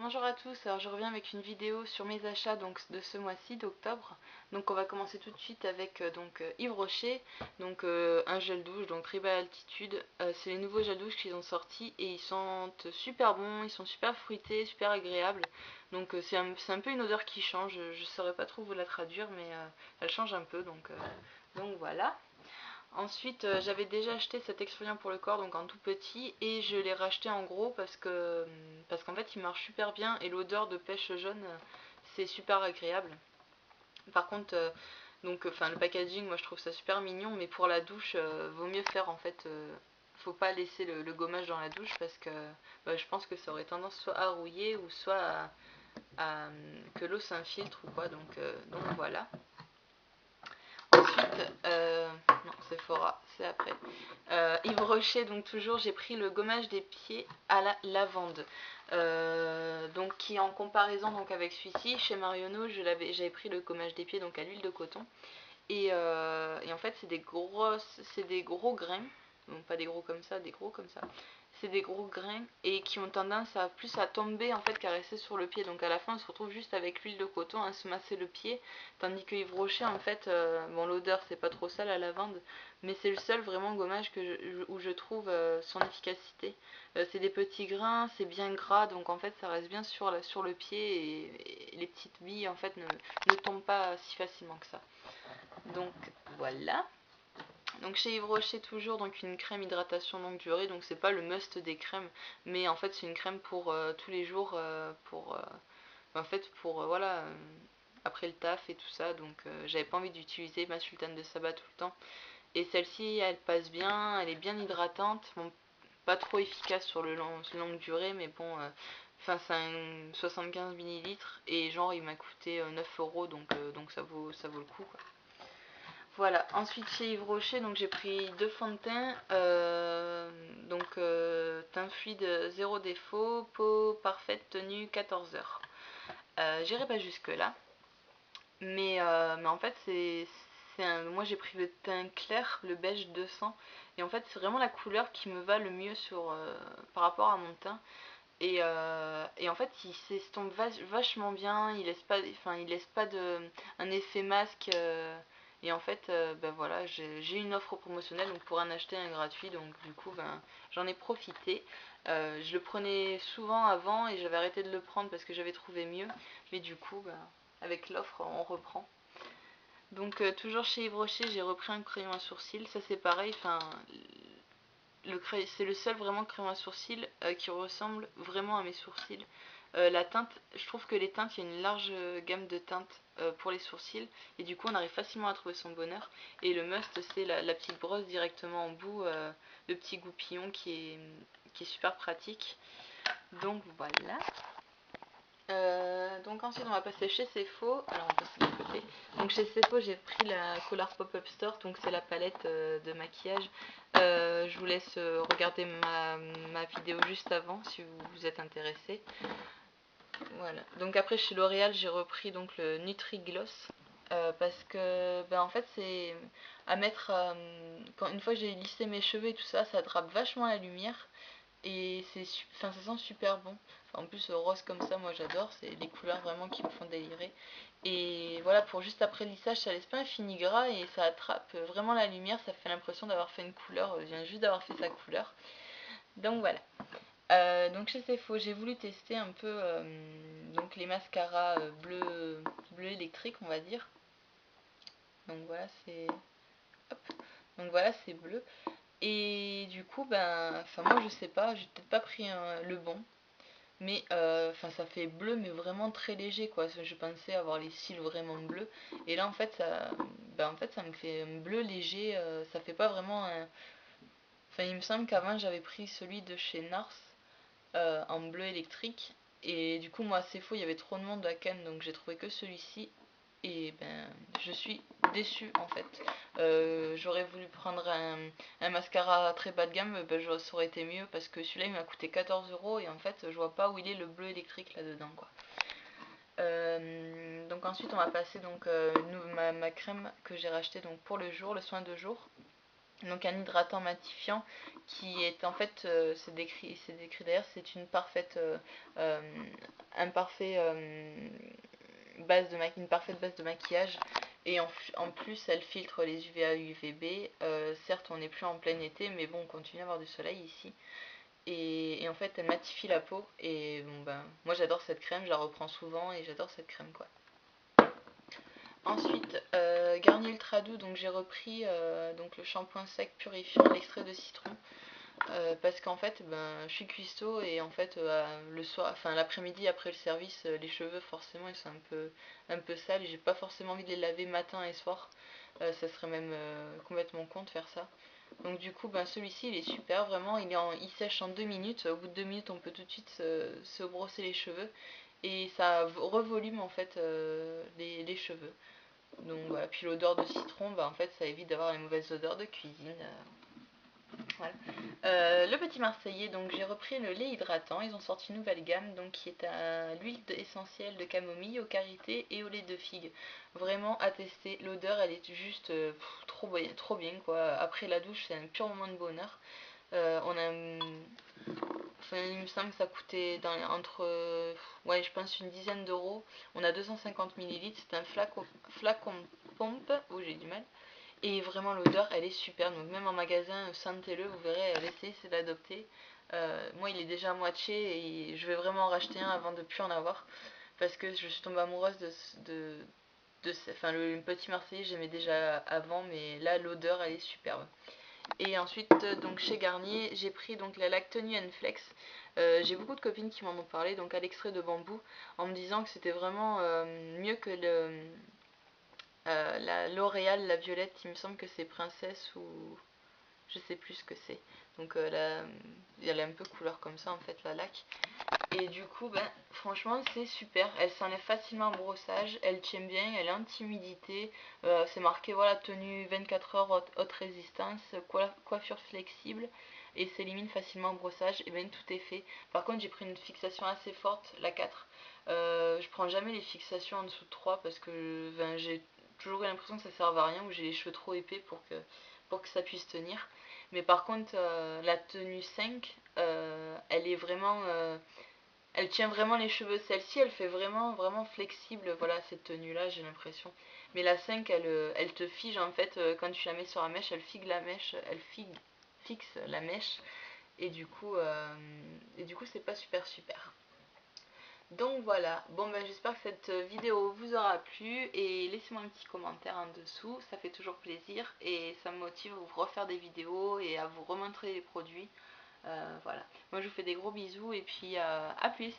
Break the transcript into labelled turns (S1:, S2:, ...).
S1: Bonjour à tous, alors je reviens avec une vidéo sur mes achats donc de ce mois-ci d'octobre. Donc on va commencer tout de suite avec Yves Rocher, un gel douche, donc très bas altitude. C'est les nouveaux gels douche qu'ils ont sortis et ils sentent super bons, ils sont super fruités, super agréables. C'est un peu une odeur qui change, je ne saurais pas trop vous la traduire mais elle change un peu donc voilà. Ensuite, j'avais déjà acheté cet exfoliant pour le corps, donc en tout petit, et je l'ai racheté en gros parce qu'en fait il marche super bien et l'odeur de pêche jaune, c'est super agréable. Par contre, le packaging, moi je trouve ça super mignon, mais pour la douche, vaut mieux faire en fait. Faut pas laisser le gommage dans la douche parce que je pense que ça aurait tendance soit à rouiller ou soit que l'eau s'infiltre ou quoi, donc voilà. Ensuite, non, Sephora, c'est après. Yves Rocher, donc toujours, j'ai pris le gommage des pieds à la lavande. Donc qui en comparaison donc avec celui-ci, chez Marionneau, j'avais pris le gommage des pieds donc à l'huile de coton. Et en fait, c'est des gros grains. Donc pas des gros comme ça, des gros comme ça. C'est des gros grains et qui ont tendance à plus à tomber en fait qu'à rester sur le pied. Donc à la fin, on se retrouve juste avec l'huile de coton à se masser le pied. Tandis que Yves Rocher, en fait, bon l'odeur c'est pas trop ça la lavande, mais c'est le seul vraiment gommage où je trouve son efficacité. C'est des petits grains, c'est bien gras, donc en fait ça reste bien sur le pied et les petites billes en fait ne tombent pas si facilement que ça. Donc voilà. Donc chez Yves Rocher toujours donc une crème hydratation longue durée, donc c'est pas le must des crèmes, mais en fait c'est une crème pour tous les jours en fait pour voilà après le taf et tout ça, j'avais pas envie d'utiliser ma sultane de sabbat tout le temps. Et celle-ci elle passe bien, elle est bien hydratante, bon, pas trop efficace sur longue durée, mais bon enfin c'est un 75 millilitres et genre il m'a coûté 9 euros donc ça vaut le coup quoi. Voilà, ensuite chez Yves Rocher, donc j'ai pris deux fonds de teint, teint fluide zéro défaut, peau parfaite, tenue 14 heures. J'irai pas jusque là, mais en fait moi j'ai pris le teint clair, le beige 200, et en fait c'est vraiment la couleur qui me va le mieux par rapport à mon teint. Et en fait il s'estompe vachement bien, il laisse pas un effet masque. Et en fait, voilà, j'ai une offre promotionnelle donc pour en acheter un gratuit, donc du coup j'en ai profité. Je le prenais souvent avant et j'avais arrêté de le prendre parce que j'avais trouvé mieux, mais du coup avec l'offre on reprend. Toujours chez Yves Rocher, j'ai repris un crayon à sourcils, ça c'est pareil, c'est le seul vraiment crayon à sourcils qui ressemble vraiment à mes sourcils. La teinte, je trouve que les teintes, il y a une large gamme de teintes pour les sourcils et du coup on arrive facilement à trouver son bonheur. Et le must c'est la petite brosse directement en bout, le petit goupillon qui est super pratique. Donc voilà. Ensuite on va passer chez Cefo. Alors on passe de l'autre côté. Donc chez Cefo j'ai pris la Color Pop-Up Store, donc c'est la palette de maquillage. Je vous laisse regarder ma vidéo juste avant si vous êtes intéressé. Voilà. Donc après chez L'Oréal j'ai repris donc le Nutri Gloss. Parce que en fait c'est à mettre une fois que j'ai lissé mes cheveux et tout ça, ça attrape vachement la lumière et ça sent super bon. En plus rose comme ça moi j'adore, c'est des couleurs vraiment qui me font délirer. Et voilà, pour juste après le lissage ça laisse pas un fini gras et ça attrape vraiment la lumière, ça fait l'impression d'avoir fait une couleur, vient juste d'avoir fait sa couleur. Donc voilà. Donc chez Cefo j'ai voulu tester un peu donc les mascaras bleu électrique on va dire. Donc voilà c'est hop. Donc voilà c'est bleu. Et du coup moi je sais pas, j'ai peut-être pas pris le bon. Mais ça fait bleu mais vraiment très léger quoi. Je pensais avoir les cils vraiment bleus. Et là en fait ça me fait un bleu léger. Ça fait pas vraiment un. Enfin il me semble qu'avant j'avais pris celui de chez Nars en bleu électrique. Et du coup moi c'est faux, il y avait trop de monde à Cannes donc j'ai trouvé que celui-ci. Et je suis déçue en fait. J'aurais voulu prendre un mascara très bas de gamme, ça aurait été mieux parce que celui-là il m'a coûté 14 euros et en fait je vois pas où il est le bleu électrique là-dedans quoi. Donc ensuite on va passer ma crème que j'ai racheté donc pour le jour, le soin de jour. Donc un hydratant matifiant qui est en fait, c'est décrit d'ailleurs, c'est une parfaite une parfaite base de maquillage. Et en plus, elle filtre les UVA UVB. Certes, on n'est plus en plein été, mais bon, on continue à avoir du soleil ici. Et en fait, elle matifie la peau. Et bon, ben, moi j'adore cette crème, je la reprends souvent et j'adore cette crème, quoi. Ensuite, Garnier Ultra Doux, donc j'ai repris donc le shampoing sec purifiant à l'extrait de citron. Parce qu'en fait, ben, je suis cuistot et en fait, le soir, enfin l'après-midi après le service, les cheveux forcément ils sont un peu sales et j'ai pas forcément envie de les laver matin et soir. Ça serait même complètement con de faire ça. Donc du coup, ben, celui-ci il est super, vraiment, il sèche en 2 minutes. Au bout de 2 minutes, on peut tout de suite se brosser les cheveux et ça revolume en fait les cheveux. Donc voilà, puis l'odeur de citron, ben, en fait ça évite d'avoir les mauvaises odeurs de cuisine. Voilà. Le Petit Marseillais, donc j'ai repris le lait hydratant. Ils ont sorti une nouvelle gamme donc qui est à l'huile essentielle de camomille, au karité et au lait de figue. Vraiment à tester. L'odeur, elle est juste trop bien quoi. Après la douche, c'est un pur moment de bonheur. On a, enfin, il me semble que ça coûtait entre, ouais, je pense une dizaine d'euros. On a 250 millilitres. C'est un flacon pompe. Oh, j'ai du mal. Et vraiment l'odeur elle est super, donc même en magasin sentez-le, vous verrez, essayez c'est d'adopter. Moi il est déjà à moitié et je vais vraiment en racheter un avant de plus en avoir. Parce que je suis tombée amoureuse enfin le Petit Marseillais j'aimais déjà avant, mais là l'odeur elle est superbe. Et ensuite donc chez Garnier j'ai pris donc la Lactony Flex. J'ai beaucoup de copines qui m'en ont parlé, donc à l'extrait de bambou, en me disant que c'était vraiment mieux que la L'Oréal, la violette, il me semble que c'est princesse ou je sais plus ce que c'est. Donc elle a un peu couleur comme ça en fait la laque. Et du coup, ben, franchement c'est super. Elle s'enlève facilement en brossage, elle tient bien, elle est anti-humidité. C'est marqué voilà tenue 24 heures haute résistance, coiffure flexible et s'élimine facilement en brossage. Et bien tout est fait. Par contre j'ai pris une fixation assez forte, la 4. Je prends jamais les fixations en dessous de 3 parce que ben, j'ai toujours eu l'impression que ça servait à rien ou j'ai les cheveux trop épais pour que ça puisse tenir. Mais par contre, la tenue 5, elle est vraiment. Elle tient vraiment les cheveux. Celle-ci, elle fait vraiment flexible. Voilà, cette tenue-là, j'ai l'impression. Mais la 5, elle te fige en fait. Quand tu la mets sur la mèche, elle fixe la mèche. Fixe la mèche. Et du coup, c'est pas super. Donc voilà, bon ben j'espère que cette vidéo vous aura plu et laissez-moi un petit commentaire en dessous, ça fait toujours plaisir et ça me motive à vous refaire des vidéos et à vous remontrer les produits. Voilà, moi je vous fais des gros bisous et puis à plus.